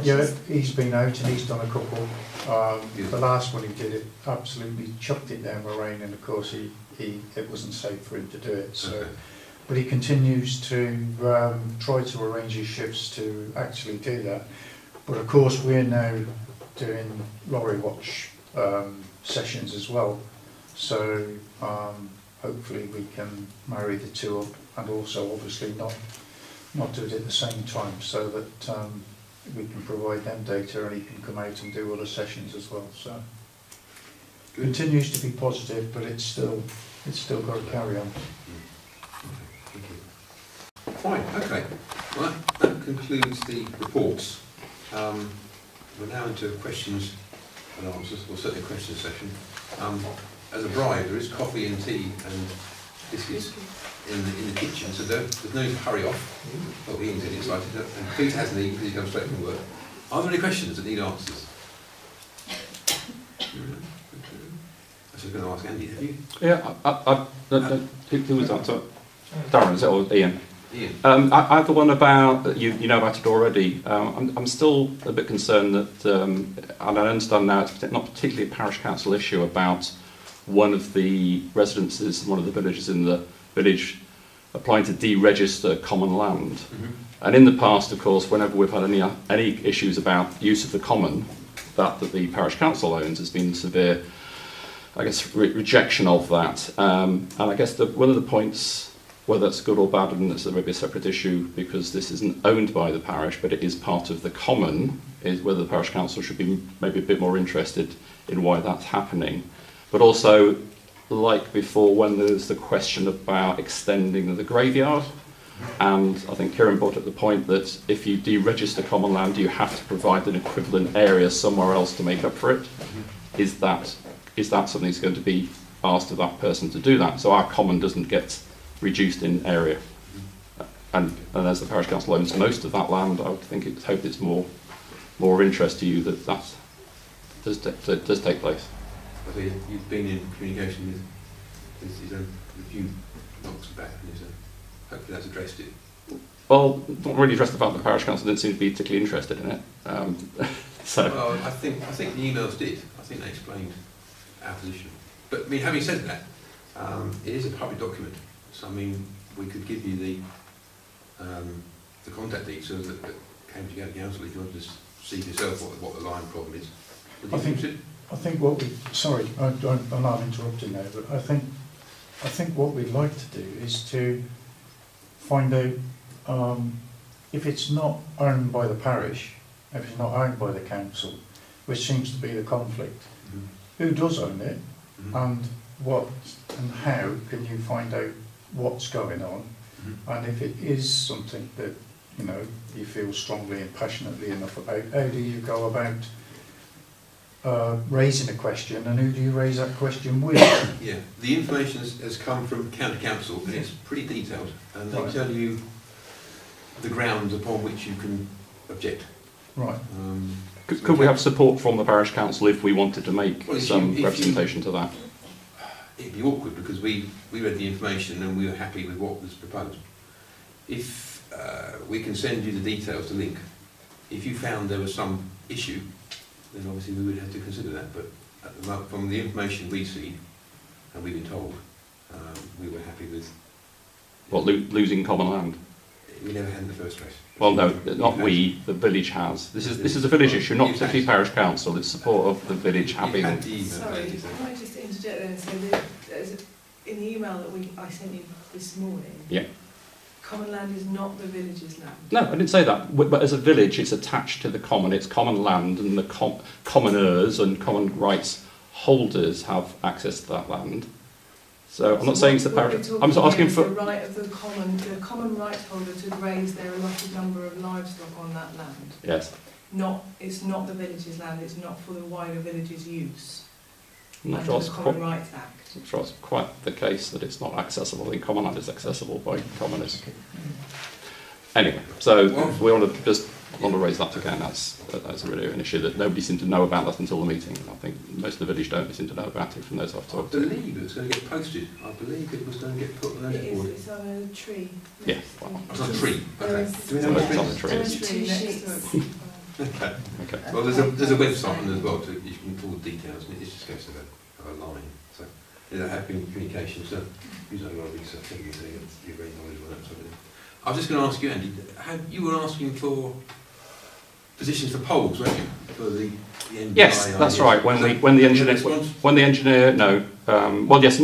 yeah, he's been out and he's done a couple. The last one he did, it absolutely chucked it down the rain, and of course it wasn't safe for him to do it. So but he continues to try to arrange his shifts to actually do that. But of course we're now doing lorry watch sessions as well, so hopefully we can marry the two up, and also obviously not do it at the same time, so that we can provide them data and he can come out and do other sessions as well. So Good. Continues to be positive, but it's still got to carry on. Thank you. Fine, okay. Right, that concludes the reports. We're now into questions and answers, or certainly a question session. As a bride, there is coffee and tea and biscuits in the kitchen, so there's no need to hurry off. Well, Ian's getting excited, and Pete hasn't eaten because he comes straight from work. Are there any questions that need answers? I was going to ask Andy, have you? Yeah, who was that? Sorry. Darren, is it, or Ian? Ian. I have the one about, you know about it already. I'm still a bit concerned that, and I understand now it's not particularly a parish council issue, about one of the residences, one of the villages in the village applying to deregister common land. Mm-hmm. And in the past, of course, whenever we've had any issues about use of the common that the parish council owns, has been severe, I guess, rejection of that. And I guess one of the points, whether that's good or bad, and it's maybe a separate issue because this isn't owned by the parish, but it is part of the common, is whether the parish council should be maybe a bit more interested in why that's happening. But also, like before, when there's the question about extending the graveyard, and I think Kieran brought up the point that if you deregister common land, you have to provide an equivalent area somewhere else to make up for it. Is that something that's going to be asked of that person to do that? So our common doesn't get reduced in area. And as the parish council owns most of that land, I would hope it's more of interest to you that does take place. I think you've been in communication with his own few knocks back, and hopefully that's addressed it. Well, not really addressed the fact that the parish council didn't seem to be particularly interested in it. So. Well, I think the emails did. I think they explained our position. But I mean, having said that, it is a public document. So I mean, we could give you the contact details that Cambridgeshire Council if you want to just see for yourself what the line problem is. I think what we, sorry, I'm not interrupting now, but I think what we'd like to do is to find out if it's not owned by the parish, if it's not owned by the council, which seems to be the conflict, who does own it, and what and how can you find out what's going on, and if it is something that you feel strongly and passionately enough about, how do you go about raising a question, and who do you raise that question with? Yeah, the information has come from County Council, and it's pretty detailed, and they tell you the grounds upon which you can object. Right. Could we have support from the parish council if we wanted to make some representation to that? It'd be awkward because we read the information and we were happy with what was proposed. If we can send you the details to link, if you found there was some issue, then obviously we would have to consider that. But at the moment, from the information we see and we've been told, we were happy with. What, losing common land? We never had in the first place. Well, no, not we. The village has. This is a village issue, not particularly parish council. It's support of the village having. Sorry, can I just interject there and say that in the email that I sent you this morning? Yeah. Common land is not the village's land. No, I didn't say that. But as a village, it's attached to the common. It's common land, and the commoners and common rights holders have access to that land. So I'm not saying it's the parish. I'm asking for the right of the common right holder to graze their allotted number of livestock on that land. Yes. It's not the village's land. It's not for the wider village's use. I'm not under sure the Common Rights Act. I'm sure it's quite the case that it's not accessible. I think common land is accessible by commoners. Anyway, so we want to raise that again. That's really an issue that nobody seemed to know about that until the meeting. I think most of the village don't seem to know about it from those I've talked to. I believe it was going to get posted. I believe it was going to get put on the notice board. It's on a tree. Yeah. Well, it's on a tree. Okay. Do we know it's on a tree? Okay. Well, there's a website on there as well, so you can pull the details, and it just goes to a line. So there have been communications. So you've done a lot of research, haven't you? So you're very knowledgeable on that sort of thing. I was just going to ask you, Andy, you were asking for positions for polls, weren't you? For the NDI Yes, that's right. When the engineer, no. Yes,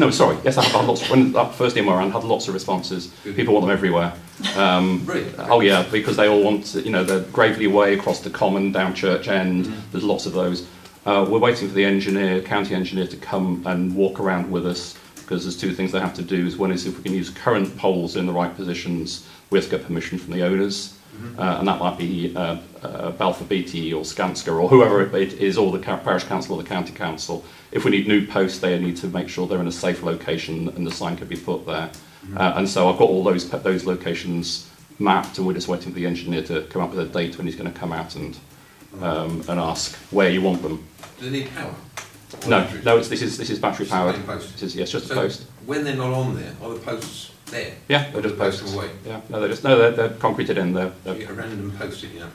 I had lots. When that first email around, had lots of responses. Good. People want them everywhere. Really? Oh yeah, because they all want, they're Gravely Way across the Common, down Church End. There's lots of those. We're waiting for the county engineer, to come and walk around with us, because there's two things they have to do. One is if we can use current poles in the right positions, we have to get permission from the owners. And that might be Balfour Beatty or Skanska or whoever it is, or the Parish Council or the County Council. If we need new posts, they need to make sure they're in a safe location and the sign can be put there. And so I've got all those locations mapped, and we're just waiting for the engineer to come up with a date when he's going to come out and ask where you want them. Do they need power? No, this is battery powered. Post. It's just a post. When they're not on there, are the posts there? Yeah, they're just posts. Away. Yeah, they're concreted in. They're you get a random post in, yeah,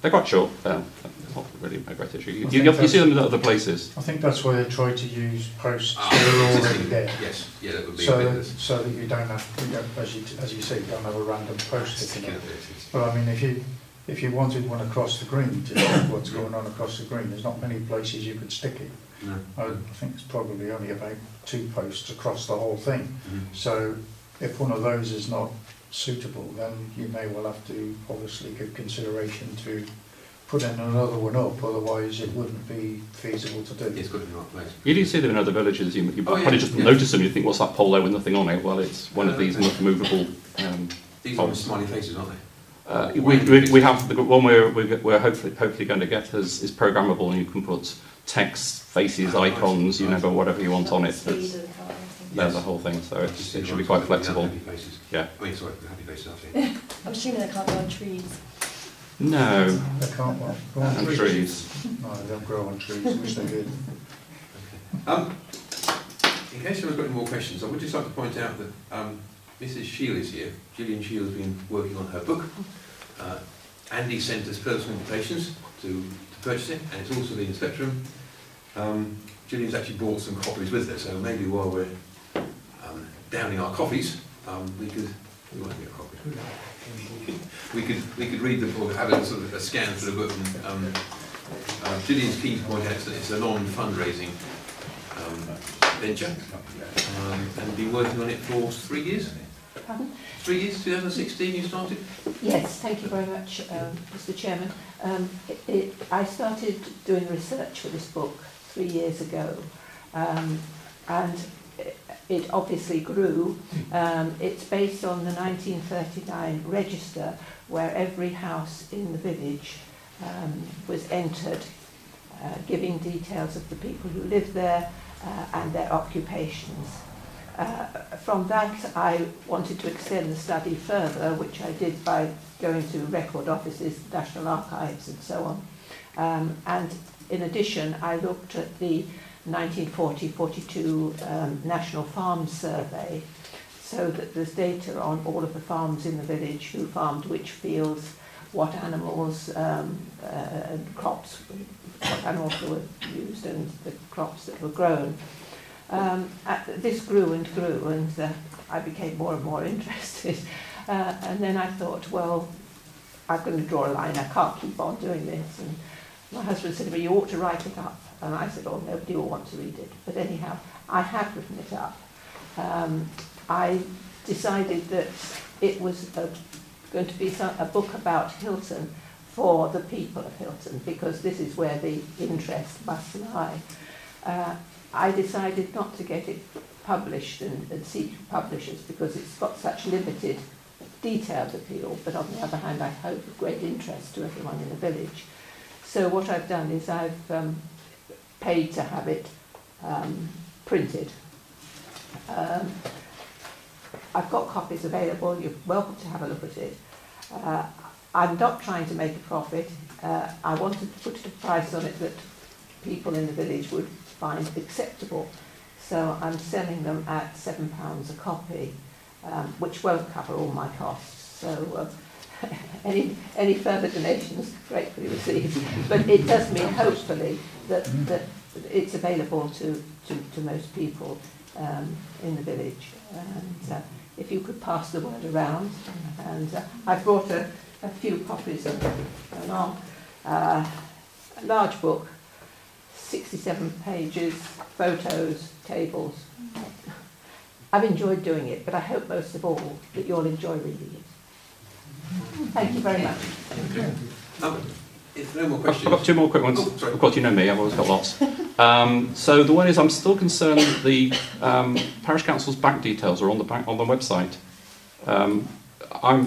they're quite short. Not really a great issue. You see them in other places. I think that's why they try to use posts that are already there. Yes, yeah, that would be so that you don't have, as you say, you don't have a random post sticking up. But I mean, if you wanted one across the green to check what's going on across the green, there's not many places you could stick it. No. I think it's probably only about 2 posts across the whole thing. So if one of those is not suitable, then you may well have to obviously give consideration to put in another one up, otherwise it wouldn't be feasible to do. It's good in the right place. You do see them in other villages. You probably just notice them. You think, what's that pole there with nothing on it? Well, it's one of these movable These are smiley faces, aren't they? We have the one we're hopefully going to get is programmable, and you can put text, faces, icons, whatever you want on it. There's the whole thing, so it should be quite flexible. Yeah. I mean, sorry, happy faces, aren't they? I'm assuming they can't go on trees. No. They can't grow on trees. No, they don't grow on trees. I wish they did. In case anyone's got any more questions, I would just like to point out that Mrs. Shield is here. Gillian Shield has been working on her book. Andy sent us personal invitations to purchase it, and it's also been in Spectrum. Gillian's actually brought some copies with her, so maybe while we're downing our coffees, we could read the book, have a sort of a scan through the book. And Gillian's keen to point out that it's a non-fundraising venture, and been working on it for 3 years. Pardon? 3 years, 2016 you started? Yes, thank you very much, Mr. Chairman. I started doing research for this book 3 years ago, and it obviously grew. It's based on the 1939 register, where every house in the village was entered, giving details of the people who lived there and their occupations. From that, I wanted to extend the study further, which I did by going to record offices, National Archives and so on. And in addition, I looked at the 1940-42 National Farm Survey, so that there's data on all of the farms in the village, who farmed which fields, what animals and crops, what animals were used and the crops that were grown. This grew and grew, and I became more and more interested. And then I thought, well, I'm going to draw a line. I can't keep on doing this. And my husband said to me, you ought to write it up. And I said, oh, nobody will want to read it. But anyhow, I have written it up. I decided that it was going to be a book about Hilton for the people of Hilton, because this is where the interest must lie. I decided not to get it published and seek publishers because it's got such limited detailed appeal, but on the other hand I hope of great interest to everyone in the village. So what I've done is I've paid to have it printed. I've got copies available, you're welcome to have a look at it. I'm not trying to make a profit. I wanted to put a price on it that people in the village would find acceptable. So I'm selling them at £7 a copy, which won't cover all my costs. So any further donations gratefully received. But it does mean hopefully that it's available to most people. in the village. And if you could pass the word around. And I've brought a few copies of a large book, 67 pages, photos, tables. I've enjoyed doing it, but I hope most of all that you'll enjoy reading it. Thank you very much. Okay. If no more questions... I've got two more quick ones. Oh, sorry. Of course, you know me, I've always got lots. So the one is, I'm still concerned that the Parish Council's bank details are on the website. I'm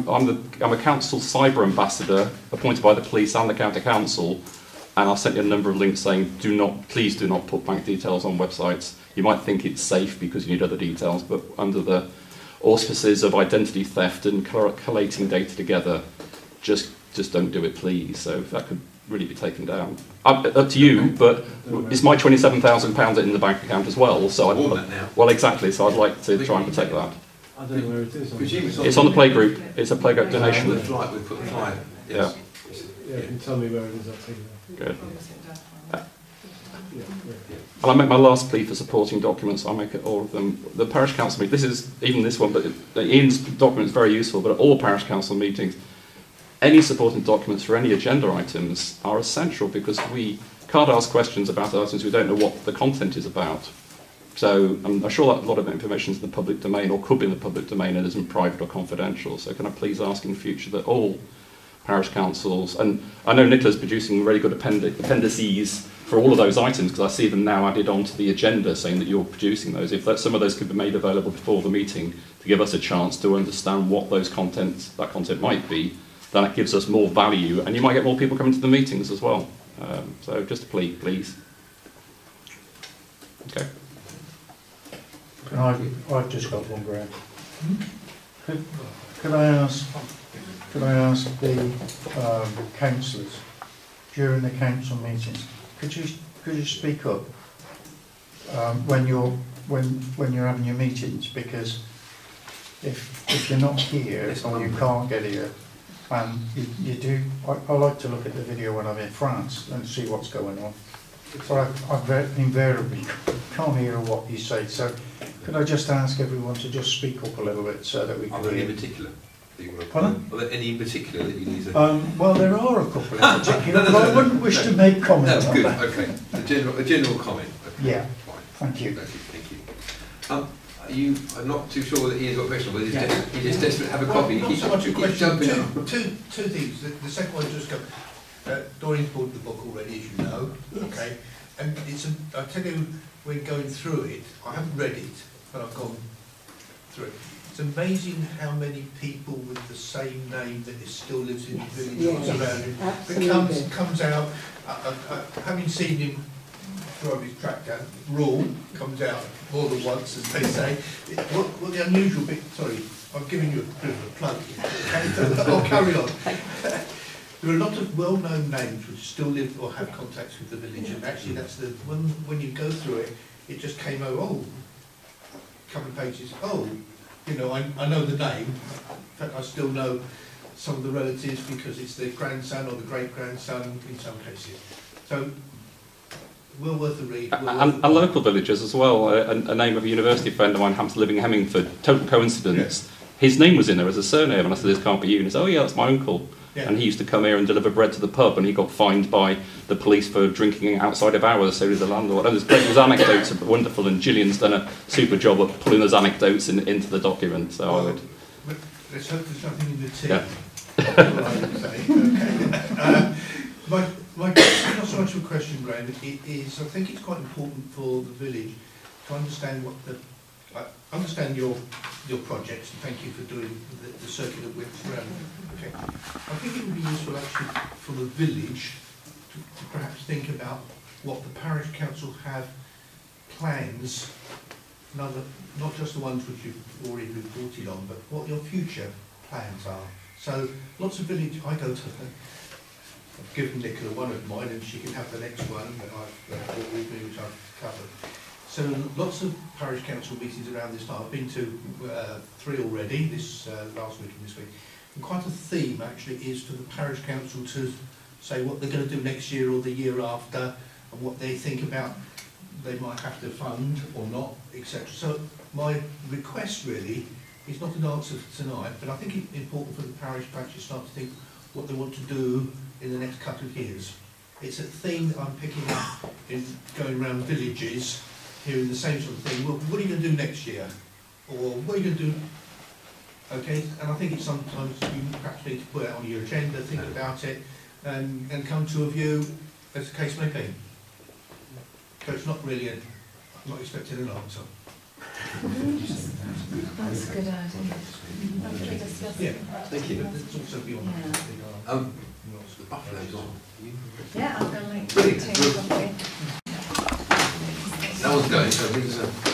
a council cyber ambassador appointed by the police and the county council, and I've sent you a number of links saying, please do not put bank details on websites. You might think it's safe because you need other details, but under the auspices of identity theft and collating data together, just don't do it, please. So that could really be taken down. Up to you, but it's my £27,000 in the bank account as well. So well, exactly. So I'd like to try and protect that. I don't know where it is. It's on the playgroup. It's a playgroup donation. The flight, we put the flyer. Yes. Yeah, you can tell me where it is. I'll take it. Good. And I make my last plea for supporting documents. I make it all of them. The parish council meeting. This is even this one, but Ian's document is very useful. But at all parish council meetings, any supporting documents for any agenda items are essential because we can't ask questions about items we don't know what the content is about. So I'm sure that a lot of information is in the public domain or could be in the public domain and isn't private or confidential. So can I please ask in future that all parish councils, and I know Nicola's producing really good appendices for all of those items because I see them now added onto the agenda saying that you're producing those. If some of those could be made available before the meeting to give us a chance to understand what that content might be, then it gives us more value and you might get more people coming to the meetings as well. So just a plea, please. Okay. I've just got one, Graham. Could I ask the councillors during the council meetings? Could you speak up when you're having your meetings? Because if you're not here or you can't get here, and you do, I like to look at the video when I'm in France and see what's going on. But I invariably can't hear what you say. So could I just ask everyone to just speak up a little bit so that we can hear? In particular? Pardon? Are there any in particular that you need to... well, there are a couple in particular, but I wouldn't wish to make comment on good, that. okay. A general comment. Okay. Yeah, fine. Thank you. Thank you. I'm not too sure that Ian's got a question, but he's just desperate to have a coffee. Not so much a question. Two Two things. The second one just come. Doreen's bought the book already, as you know. Yes. Okay. And I tell you, when going through it, I haven't read it, but I've gone through it. It's amazing how many people with the same name that still lives in the village or surrounding. That comes out. Having seen him drive his tractor, Rule comes out more than once, as they say. What the unusual bit? Sorry, I'm giving you a bit of a plug here. Okay? I'll carry on. There are a lot of well-known names which still live or have contacts with the village, and actually that's the when you go through it, it just came over. Oh, a couple of pages. Oh. You know, I know the name. In fact, I still know some of the relatives because it's the grandson or the great-grandson in some cases. So, well worth a read. And local villagers as well. A name of a university friend of mine happens to live in Hemmingford. Total coincidence. Yeah. His name was in there as a surname, and I said, "This can't be you." And he said, "Oh yeah, that's my uncle." Yeah. And he used to come here and deliver bread to the pub, and he got fined by the police for drinking outside of hours, so did the landlord. And those anecdotes are wonderful, and Gillian's done a super job of pulling those anecdotes into the document, so I would... But let's hope there's nothing in the tea. Yeah. Okay. Not so much of a question, Graham, it is, I think it's quite important for the village to understand what the... I understand your projects, and thank you for doing the circular width around. Okay. I think it would be useful actually for the village to perhaps think about what the parish council have plans, not just the ones which you've already reported on, but what your future plans are. So lots of village, I go to, I've given Nicola one of mine and she can have the next one that I've brought with me, which I've covered. So lots of parish council meetings around this time. I've been to 3 already, this last week and this week. And quite a theme actually is for the parish council to say what they're going to do next year or the year after, and what they think about they might have to fund or not, etc. So my request really is not an answer for tonight, but I think it's important for the parish to actually start to think what they want to do in the next couple of years. It's a theme that I'm picking up in going around villages, hearing the same sort of thing. Well, what are you going to do next year? Or what are you going to do? Okay, and I think it's sometimes you perhaps need to put it on your agenda, think about it, and come to a view as the case may be. So it's not really I'm not expecting an answer. That's a good idea. Yeah, Thank you. but it's also beyond The buffalo's on. Yeah, I'm going to make Brilliant. tea and coffee. No one's going, so I think it's a